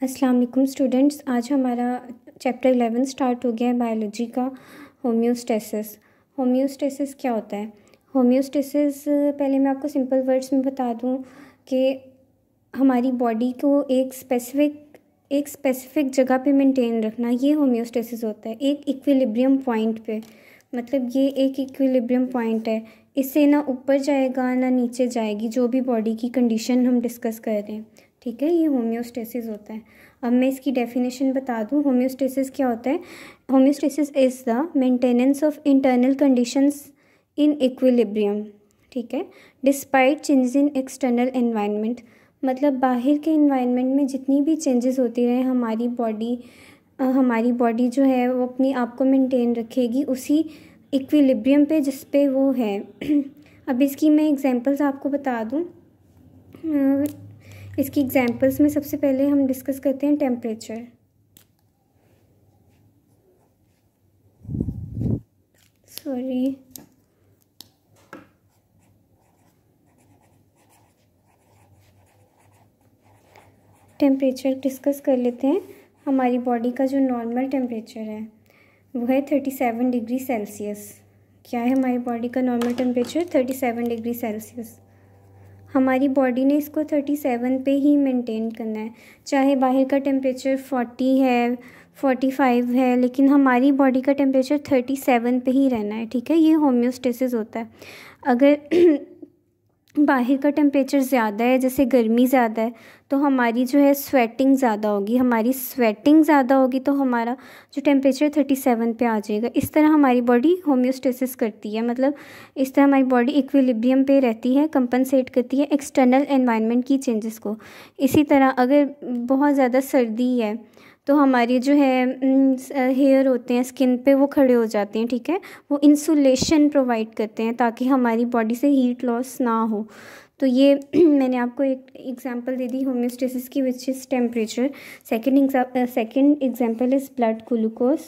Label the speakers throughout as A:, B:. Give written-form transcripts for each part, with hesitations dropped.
A: अस्सलाम वालेकुम स्टूडेंट्स। आज हमारा चैप्टर 11 स्टार्ट हो गया है बायोलॉजी का, होम्योस्टेसिस। होम्योस्टेसिस क्या होता है? होम्योस्टेसिस पहले मैं आपको सिंपल वर्ड्स में बता दूं कि हमारी बॉडी को एक स्पेसिफिक जगह पे मेंटेन रखना, ये होम्योस्टेसिस होता है, एक इक्विलिब्रियम पॉइंट पे। मतलब ये एक इक्विलिब्रियम पॉइंट है, इससे ना ऊपर जाएगा ना नीचे जाएगी, जो भी बॉडी की कंडीशन हम डिस्कस कर रहे हैं। ठीक है, ये होम्योस्टेसिस होता है। अब मैं इसकी डेफिनेशन बता दूं, होम्योस्टेसिस क्या होता है। Homeostasis is the maintenance of internal conditions in equilibrium. ठीक है, despite changes in external environment. मतलब बाहर के एनवायरनमेंट में जितनी भी चेंजेस होती रहे, हमारी बॉडी जो है वो अपनी आप को मेंटेन रखेगी उसी इक्विलिब्रियम पे जिस पे वो है। अब इसकी मैं एग्जांपल्स आपको बता दूं। इसकी एग्जांपल्स में सबसे पहले हम डिस्कस करते हैं टेम्परेचर। टेम्परेचर डिस्कस कर लेते हैं। हमारी बॉडी का जो नॉर्मल टेम्परेचर है वो है 37 डिग्री सेल्सियस। क्या है हमारी बॉडी का नॉर्मल टेम्परेचर? 37 degree Celsius. हमारी बॉडी ने इसको 37 पे ही मेंटेन करना है, चाहे बाहर का टेम्परेचर 40 है, 45 है, लेकिन हमारी बॉडी का टेम्परेचर 37 पे ही रहना है। ठीक है, ये होम्योस्टेसिस होता है। अगर बाहर का टेम्परेचर ज़्यादा है, जैसे गर्मी ज़्यादा है, तो हमारी जो है स्वेटिंग ज़्यादा होगी। हमारी स्वेटिंग ज़्यादा होगी तो हमारा जो टेम्परेचर 37 पे आ जाएगा। इस तरह हमारी बॉडी होम्योस्टेसिस करती है, मतलब इस तरह हमारी बॉडी इक्विलिब्रियम पे रहती है, कंपनसेट करती है एक्सटर्नल एनवायरनमेंट की चेंजेस को। इसी तरह अगर बहुत ज़्यादा सर्दी है तो हमारी जो है हेयर होते हैं स्किन पे, वो खड़े हो जाते हैं। ठीक है, वो इंसुलेशन प्रोवाइड करते हैं ताकि हमारी बॉडी से हीट लॉस ना हो। तो ये मैंने आपको एक एग्जांपल दे दी होम्योस्टेसिस की, which is temperature. Second example is blood glucose.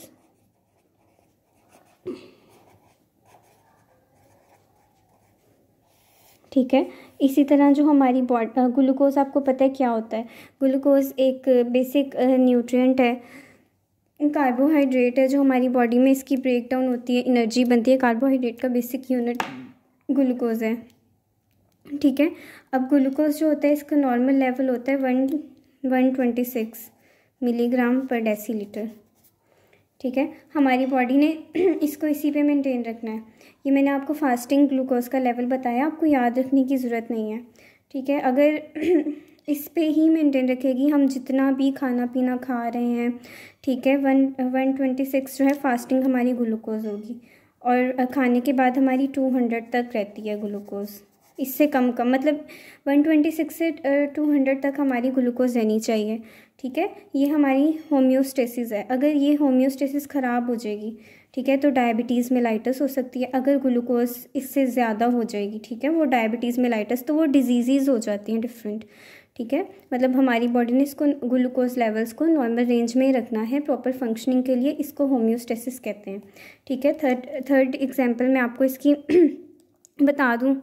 A: ठीक है, इसी तरह जो हमारी ग्लूकोज, आपको पता है क्या होता है? ग्लूकोज एक बेसिक न्यूट्रिएंट है, कार्बोहाइड्रेट है जो हमारी बॉडी में इसकी ब्रेक डाउन होती है, एनर्जी बनती है। कार्बोहाइड्रेट का बेसिक यूनिट ग्लूकोज है। ठीक है, अब ग्लूकोज जो होता है इसका नॉर्मल लेवल होता है 126 मिलीग्राम पर डेसीलीटर। ठीक है, हमारी बॉडी ने इसको इसी पे मेंटेन रखना है। ये मैंने आपको फास्टिंग ग्लूकोज का लेवल बताया, आपको याद रखने की ज़रूरत नहीं है। ठीक है, अगर इस पे ही मेंटेन रखेगी, हम जितना भी खाना पीना खा रहे हैं, ठीक है, 126 जो है फास्टिंग हमारी ग्लूकोज होगी, और खाने के बाद हमारी 200 तक रहती है ग्लूकोज। इससे कम मतलब 126 से 200 तक हमारी ग्लूकोज रहनी चाहिए। ठीक है, ये हमारी होम्योस्टेसिस है। अगर ये होम्योस्टेसिस ख़राब हो जाएगी, ठीक है, तो डायबिटीज़ मेलाइटस हो सकती है। अगर ग्लूकोज इससे ज़्यादा हो जाएगी, ठीक है, वो डायबिटीज़ मेलाइटस, तो वो डिजीज़ हो जाती हैं डिफरेंट। ठीक है, मतलब हमारी बॉडी ने इसको ग्लूकोज लेवल्स को नॉर्मल रेंज में रखना है प्रॉपर फंक्शनिंग के लिए, इसको होम्योस्टेसिस कहते हैं। ठीक है, थर्ड एग्जाम्पल मैं आपको इसकी बता दूँ।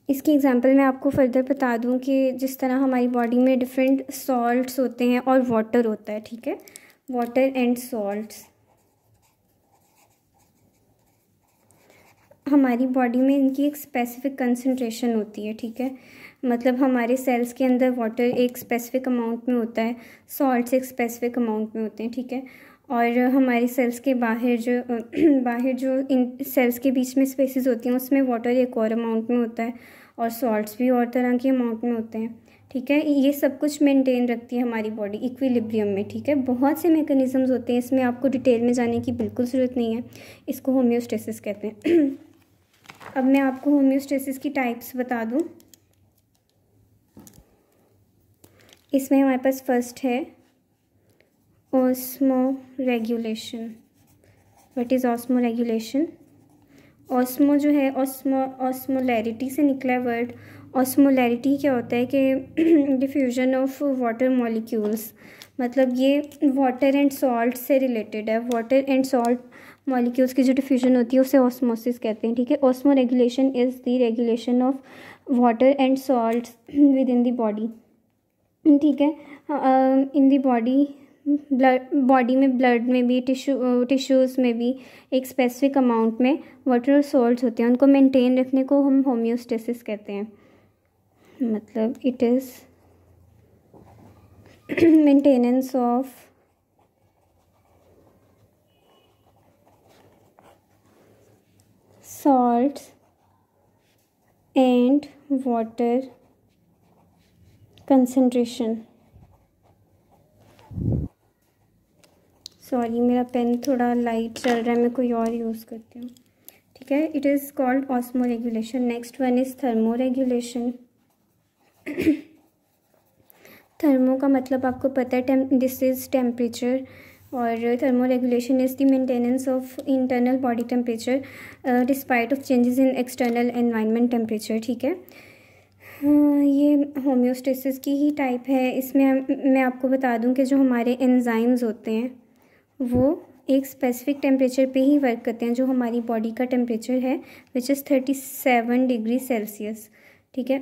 A: इसकी एग्जांपल मैं आपको फर्दर बता दूं कि जिस तरह हमारी बॉडी में डिफरेंट सॉल्ट्स होते हैं और वाटर होता है। ठीक है, वाटर एंड सॉल्ट्स, हमारी बॉडी में इनकी एक स्पेसिफिक कंसंट्रेशन होती है। ठीक है, मतलब हमारे सेल्स के अंदर वाटर एक स्पेसिफिक अमाउंट में होता है, सॉल्ट्स एक स्पेसिफिक अमाउंट में होते हैं। ठीक है, और हमारे सेल्स के बाहर जो इन सेल्स के बीच में स्पेसेस होती हैं उसमें वाटर एक और अमाउंट में होता है, और सॉल्ट्स भी और तरह के अमाउंट में होते हैं। ठीक है, ये सब कुछ मेंटेन रखती है हमारी बॉडी इक्विलिब्रियम में। ठीक है, बहुत से मैकेनिज़म्स होते हैं, इसमें आपको डिटेल में जाने की बिल्कुल ज़रूरत नहीं है, इसको होम्योस्टेसिस कहते हैं। अब मैं आपको होम्योस्टेसिस की टाइप्स बता दूं। इसमें हमारे पास फर्स्ट है osmo regulation. What is osmo regulation? Osmo जो है ऑस्मोलैरिटी से निकला है वर्ड। ऑस्मोलैरिटी क्या होता है कि डिफ्यूजन ऑफ वाटर मॉलिक्यूल्स, मतलब ये वाटर एंड सॉल्ट से रिलेटेड है। वाटर एंड सॉल्ट मॉलिक्यूल्स की जो डिफ्यूजन होती है उसे ऑस्मोसिस कहते हैं। ठीक है, osmo regulation is the regulation of water and salt with in the body. ठीक है, इन दी बॉडी, बॉडी में, ब्लड में भी, टिश्यूज़ में भी एक स्पेसिफिक अमाउंट में वाटर और सॉल्ट्स होते हैं, उनको मेंटेन रखने को हम होम्योस्टेसिस कहते हैं। मतलब it is maintenance of salts and water concentration। Sorry, मेरा पेन थोड़ा लाइट चल रहा है, मैं कोई और यूज़ करती हूँ। ठीक है, it is called osmo regulation. Next one is thermo regulation. Thermo का मतलब आपको पता है, दिस इज़ टेम्परेचर, और thermo regulation is the maintenance of internal body temperature despite of changes in external environment temperature. ठीक है, ये होम्योस्टेसिस की ही टाइप है। इसमें मैं आपको बता दूं कि जो हमारे एंजाइम्स होते हैं वो एक स्पेसिफिक टेम्परेचर पे ही वर्क करते हैं, जो हमारी बॉडी का टेम्परेचर है विच इज़ 37 डिग्री सेल्सियस। ठीक है,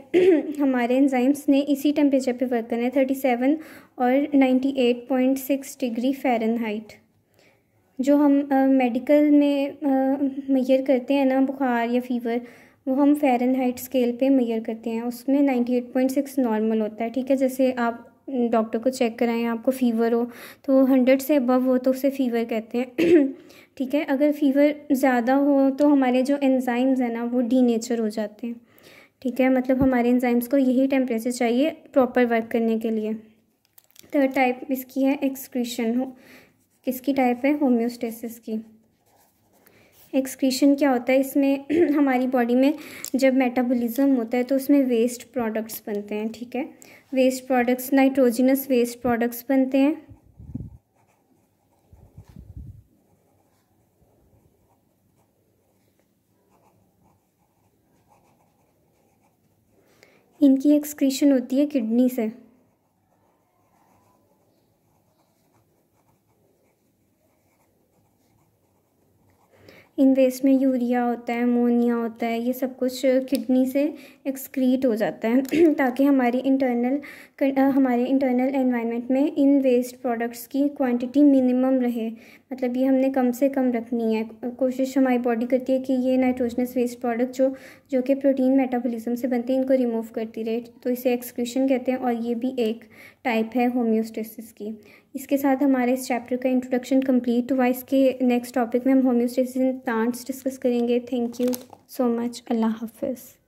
A: हमारे एंजाइम्स ने इसी टेम्परेचर पे वर्क करना है, 37 और 98.6 डिग्री फ़ारेनहाइट। जो हम मेडिकल में मेजर करते हैं ना, बुखार या फीवर, वो हम फ़ारेनहाइट स्केल पे मेजर करते हैं, उसमें 98.6 नॉर्मल होता है। ठीक है, जैसे आप डॉक्टर को चेक कराएं, आपको फ़ीवर हो तो 100 से अबव हो तो उसे फ़ीवर कहते हैं। ठीक है, अगर फ़ीवर ज़्यादा हो तो हमारे जो एंजाइम्स हैं ना वो डीनेचर हो जाते हैं। ठीक है, मतलब हमारे एंजाइम्स को यही टेम्परेचर चाहिए प्रॉपर वर्क करने के लिए। थर्ड टाइप इसकी है एक्सक्रीशन। किसकी टाइप है? होम्योस्टेसिस की। एक्सक्रीशन क्या होता है? इसमें हमारी बॉडी में जब मेटाबॉलिज्म होता है तो उसमें वेस्ट प्रोडक्ट्स बनते हैं। ठीक है, waste products, nitrogenous waste products बनते हैं। इनकी एक्सक्रीशन होती है किडनी से। इन वेस्ट में यूरिया होता है, अमोनिया होता है, ये सब कुछ किडनी से एक्सक्रीट हो जाता है ताकि हमारे इंटरनल एनवायरनमेंट में इन वेस्ट प्रोडक्ट्स की क्वांटिटी मिनिमम रहे। मतलब ये हमने कम से कम रखनी है। कोशिश हमारी बॉडी करती है कि ये नाइट्रोजनस वेस्ट प्रोडक्ट जो कि प्रोटीन मेटाबॉलिज्म से बनते हैं, इनको रिमूव करती रहे, तो इसे एक्सक्रीशन कहते हैं, और ये भी एक टाइप है होम्योस्टेसिस की। इसके साथ हमारे इस चैप्टर का इंट्रोडक्शन कंप्लीट हुआ। इसके नेक्स्ट टॉपिक में हम होम्योस्टेसिस इन प्लांट्स डिस्कस करेंगे। Thank you so much. अल्लाह हाफिज़।